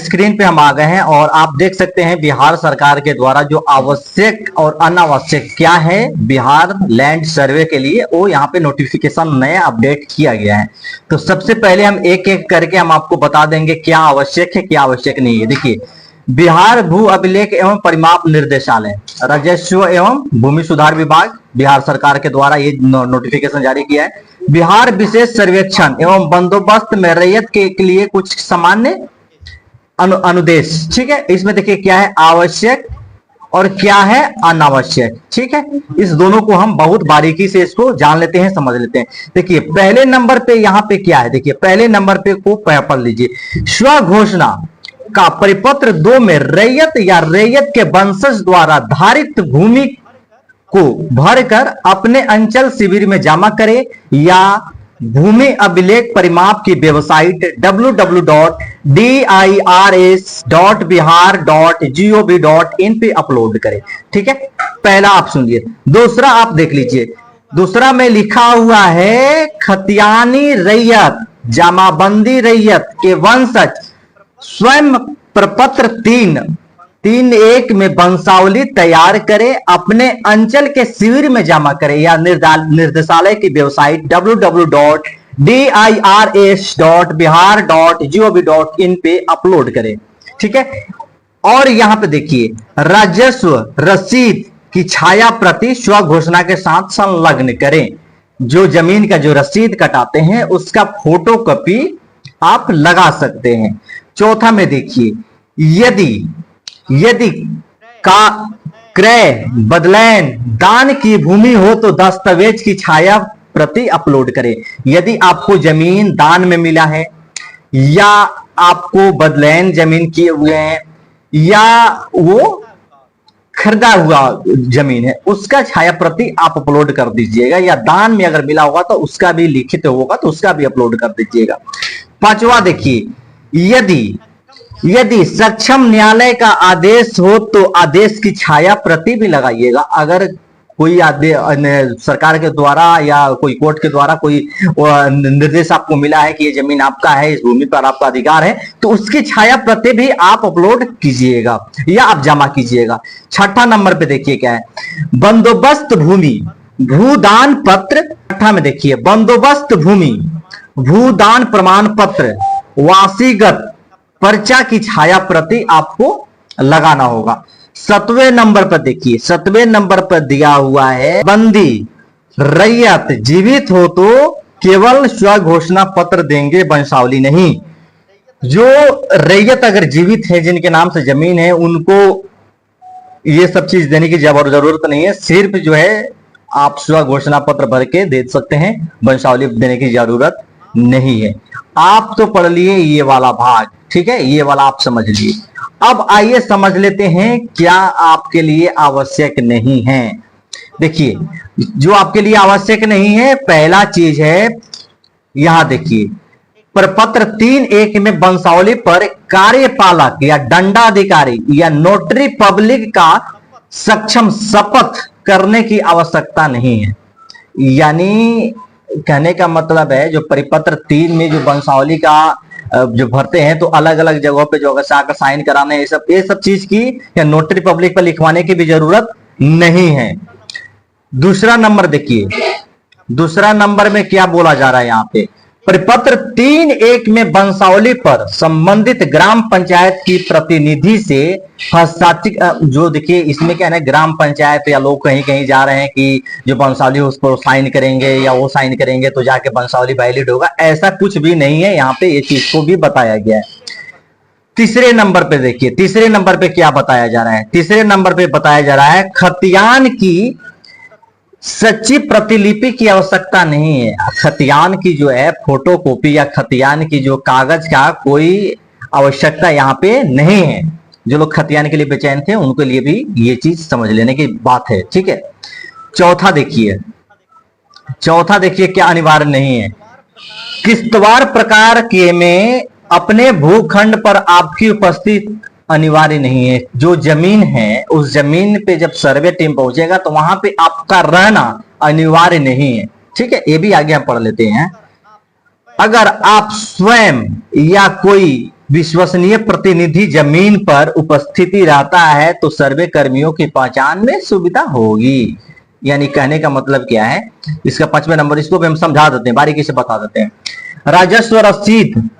Screen पे हम आ गए हैं और आप देख सकते हैं बिहार सरकार के द्वारा जो आवश्यक और अनावश्यक क्या है बिहार लैंड सर्वे के लिए, वो यहाँ पे नोटिफिकेशन नया अपडेट किया गया है। तो सबसे पहले हम एक एक करके हम आपको बता देंगे क्या आवश्यक है क्या आवश्यक नहीं है। देखिए, बिहार भू अभिलेख एवं परिमाप निर्देशालय, राजस्व एवं भूमि सुधार विभाग बिहार सरकार के द्वारा ये नोटिफिकेशन जारी किया है। बिहार विशेष सर्वेक्षण एवं बंदोबस्त में रैयत के लिए कुछ सामान्य अनुदेश, ठीक है। इसमें देखिए क्या है आवश्यक और क्या है अनावश्यक, ठीक है। इस दोनों को हम बहुत बारीकी से इसको जान लेते हैं, समझ लेते हैं। देखिए पहले नंबर पे यहाँ पे क्या है, देखिए पहले नंबर पे को पढ़ लीजिए। स्वघोषणा का परिपत्र 2 में रैयत या रैयत के वंशज द्वारा धारित भूमि को भरकर अपने अंचल शिविर में जमा करे या भूमि अभिलेख परिमाप की वेबसाइट www.dirs.bihar.gov.in पे अपलोड करे, ठीक है। पहला आप सुनिए। दूसरा आप देख लीजिए, दूसरा में लिखा हुआ है खतियानी रैयत जमाबंदी रैयत के वंशज स्वयं प्रपत्र 3.1 में वंशावली तैयार करे, अपने अंचल के शिविर में जमा करे या निर्देशालय की वेबसाइट www.dirs.bihar.gov.in पे अपलोड करे, ठीक है। और यहां पे देखिए राजस्व रसीद की छाया प्रति स्व घोषणा के साथ संलग्न करें। जो जमीन का जो रसीद कटाते हैं उसका फोटो कॉपी आप लगा सकते हैं। चौथा में देखिए, यदि का क्रय बदलैन दान की भूमि हो तो दस्तावेज की छाया प्रति अपलोड करें। यदि आपको जमीन दान में मिला है या आपको बदलैन जमीन किए हुए हैं या वो खरीदा हुआ जमीन है उसका छाया प्रति आप अपलोड कर दीजिएगा, या दान में अगर मिला होगा तो उसका भी लिखित होगा तो उसका भी अपलोड कर दीजिएगा। पांचवा देखिए, यदि सक्षम न्यायालय का आदेश हो तो आदेश की छाया प्रति भी लगाइएगा। अगर कोई आदेश सरकार के द्वारा या कोई कोर्ट के द्वारा कोई निर्देश आपको मिला है कि ये जमीन आपका है, इस भूमि पर आपका अधिकार है, तो उसकी छाया प्रति भी आप अपलोड कीजिएगा या आप जमा कीजिएगा। छठा नंबर पे देखिए क्या है, बंदोबस्त भूमि भूदान पत्र। छठा में देखिए बंदोबस्त भूमि भूदान प्रमाण पत्र वासीगत पर्चा की छाया प्रति आपको लगाना होगा। 7वें नंबर पर देखिए, 7वें नंबर पर दिया हुआ है बंदी रैयत जीवित हो तो केवल स्व घोषणा पत्र देंगे, वंशावली नहीं। जो रैयत अगर जीवित है जिनके नाम से जमीन है उनको ये सब चीज देने की जरूरत नहीं है, सिर्फ जो है आप स्व घोषणा पत्र भर के दे सकते हैं, वंशावली देने की जरूरत नहीं है। आप तो पढ़ लिए ये वाला भाग, ठीक है, ये वाला आप समझ लिए। अब आइए समझ लेते हैं क्या आपके लिए आवश्यक नहीं है। देखिए जो आपके लिए आवश्यक नहीं है, पहला चीज है यहां देखिए, प्रपत्र 3.1 में वंशावली पर कार्यपालक या दंडाधिकारी या नोटरी पब्लिक का सक्षम शपथ करने की आवश्यकता नहीं है। यानी कहने का मतलब है जो परिपत्र 3 में जो वंशावली का जो भरते हैं तो अलग अलग जगहों पे जो आकर साइन कराने ये सब चीज की या नोटरी पब्लिक पर लिखवाने की भी जरूरत नहीं है। दूसरा नंबर देखिए, दूसरा नंबर में क्या बोला जा रहा है यहाँ पे, परिपत्र 3.1 में वंशावली पर संबंधित ग्राम पंचायत की प्रतिनिधि से हस्ताक्षर, जो देखिए इसमें क्या है, ग्राम पंचायत या लोग कहीं कहीं जा रहे हैं कि जो वंशावली उस पर साइन करेंगे या वो साइन करेंगे तो जाके वंशावली वैलिड होगा, ऐसा कुछ भी नहीं है। यहाँ पे ये चीज को भी बताया गया है। तीसरे नंबर पे देखिए, तीसरे नंबर पे क्या बताया जा रहा है, तीसरे नंबर पे बताया जा रहा है खतियान की सच्ची प्रतिलिपि की आवश्यकता नहीं है। खतियान की जो है फोटो कॉपी या खतियान की जो कागज का कोई आवश्यकता यहाँ पे नहीं है। जो लोग खतियान के लिए बेचैन थे उनके लिए भी ये चीज समझ लेने की बात है, ठीक है। चौथा देखिए, चौथा देखिए क्या अनिवार्य नहीं है, किस्तवार प्रकार के में अपने भूखंड पर आपकी उपस्थिति अनिवार्य नहीं है। जो जमीन है उस जमीन पे जब सर्वे टीम पहुंचेगा तो वहां पे आपका रहना अनिवार्य नहीं है, ठीक है। ये भी आगे हम पढ़ लेते हैं। अगर आप स्वयं या कोई विश्वसनीय प्रतिनिधि जमीन पर उपस्थिति रहता है तो सर्वे कर्मियों की पहचान में सुविधा होगी। यानी कहने का मतलब क्या है, इसका 5वें नंबर, इसको भी हम समझा देते हैं, बारीकी से बता देते हैं। राजस्व रसीद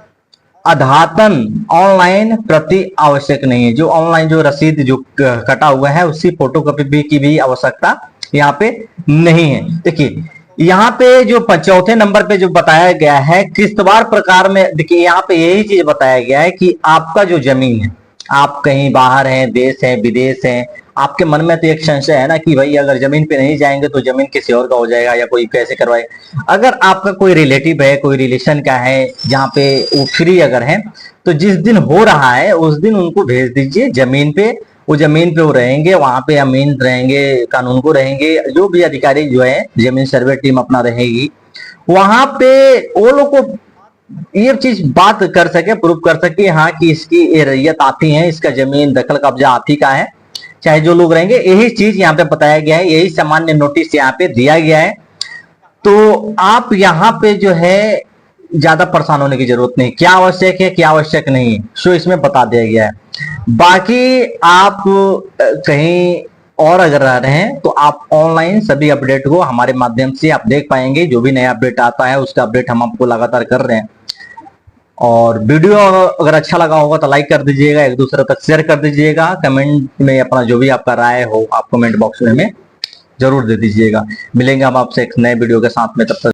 अद्यतन ऑनलाइन प्रति आवश्यक नहीं है। जो ऑनलाइन जो रसीद जो कटा हुआ है उसकी फोटोकॉपी की भी आवश्यकता यहाँ पे नहीं है। देखिए यहाँ पे जो चौथे नंबर पे जो बताया गया है किस्तवार प्रकार में, देखिए यहाँ पे यही चीज बताया गया है कि आपका जो जमीन है, आप कहीं बाहर हैं, देश है, विदेश है, आपके मन में तो एक संशय है ना कि भाई अगर जमीन पे नहीं जाएंगे तो जमीन किसी और का हो जाएगा या कोई कैसे करवाएगा। अगर आपका कोई रिलेटिव है, कोई रिलेशन का है जहाँ पे वो फ्री अगर है, तो जिस दिन हो रहा है उस दिन उनको भेज दीजिए जमीन पे। वो जमीन पे वो रहेंगे, वहां पे अमीन रहेंगे, कानून को रहेंगे, जो भी अधिकारी जो है जमीन सर्वे टीम अपना रहेगी वहां पे, वो लोग को ये चीज बात कर सके, प्रूव कर सके हाँ कि इसकी ये रैयत आती है, इसका जमीन दखल कब्जा आती का है, चाहे जो लोग रहेंगे। यही चीज यहाँ पे बताया गया है, यही सामान्य नोटिस यहाँ पे दिया गया है। तो आप यहाँ पे जो है ज्यादा परेशान होने की जरूरत नहीं, क्या आवश्यक है क्या आवश्यक नहीं है सो इसमें बता दिया गया है। बाकी आप कहीं और अगर रह रहे हैं तो आप ऑनलाइन सभी अपडेट को हमारे माध्यम से आप देख पाएंगे। जो भी नया अपडेट आता है उसका अपडेट हम आपको लगातार कर रहे हैं। और वीडियो अगर अच्छा लगा होगा तो लाइक कर दीजिएगा, एक दूसरे तक शेयर कर दीजिएगा, कमेंट में अपना जो भी आपका राय हो आप कमेंट बॉक्स में हमें जरूर दे दीजिएगा। मिलेंगे हम आपसे एक नए वीडियो के साथ में, तब तक